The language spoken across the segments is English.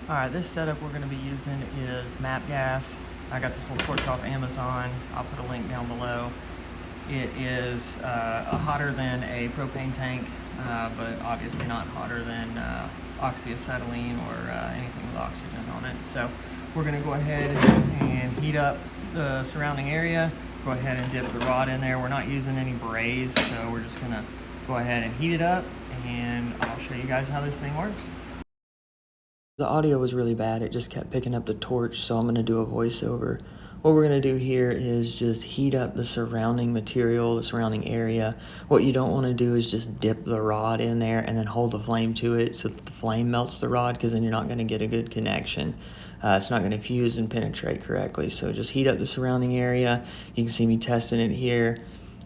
Alright, this setup we're going to be using is MAP gas. I got this little torch off Amazon. I'll put a link down below. It is hotter than a propane tank, but obviously not hotter than oxyacetylene or anything with oxygen on it. So we're going to go ahead and heat up the surrounding area. Go ahead and dip the rod in there. We're not using any braze, so we're just going to go ahead and heat it up, and I'll show you guys how this thing works. The audio was really bad. It just kept picking up the torch, so I'm going to do a voiceover. What we're going to do here is just heat up the surrounding material, the surrounding area. What you don't want to do is just dip the rod in there and then hold the flame to it so that the flame melts the rod, because then you're not going to get a good connection. It's not going to fuse and penetrate correctly. So just heat up the surrounding area. You can see me testing it here.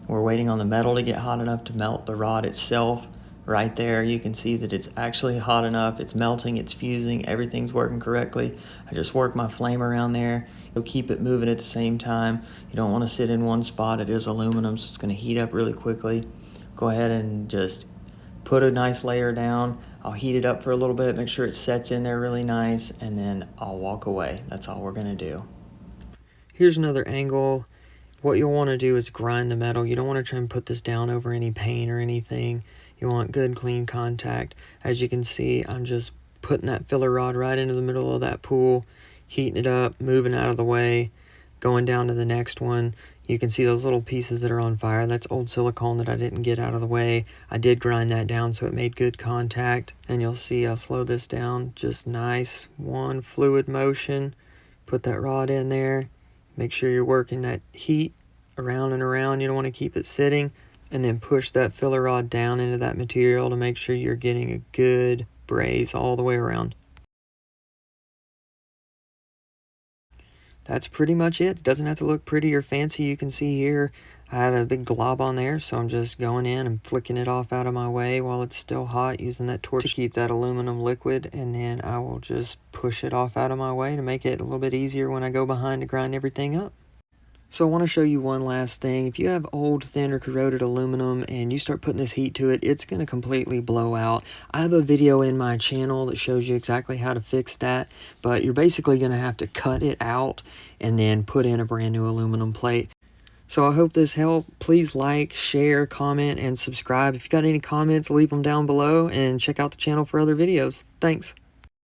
We're waiting on the metal to get hot enough to melt the rod itself. Right there, you can see that it's actually hot enough. It's melting, it's fusing, everything's working correctly. I just work my flame around there. So keep it moving at the same time. You don't want to sit in one spot. It is aluminum, so it's going to heat up really quickly. Go ahead and just put a nice layer down. I'll heat it up for a little bit, make sure it sets in there really nice, and then I'll walk away. That's all we're going to do. Here's another angle. What you'll want to do is grind the metal. You don't want to try and put this down over any paint or anything. You want good, clean contact. As you can see, I'm just putting that filler rod right into the middle of that pool, heating it up, moving out of the way, going down to the next one. You can see those little pieces that are on fire. That's old silicone that I didn't get out of the way. I did grind that down so it made good contact. And you'll see I'll slow this down. Just nice, one fluid motion. Put that rod in there. Make sure you're working that heat around and around. You don't want to keep it sitting. And then push that filler rod down into that material to make sure you're getting a good braze all the way around. That's pretty much it. It doesn't have to look pretty or fancy. You can see here I had a big glob on there, so I'm just going in and flicking it off out of my way while it's still hot, using that torch to keep that aluminum liquid, and then I will just push it off out of my way to make it a little bit easier when I go behind to grind everything up. So I want to show you one last thing. If you have old, thin, or corroded aluminum and you start putting this heat to it, it's going to completely blow out. I have a video in my channel that shows you exactly how to fix that, but you're basically going to have to cut it out and then put in a brand new aluminum plate. So I hope this helped. Please like, share, comment, and subscribe. If you got any comments, leave them down below, and check out the channel for other videos. Thanks.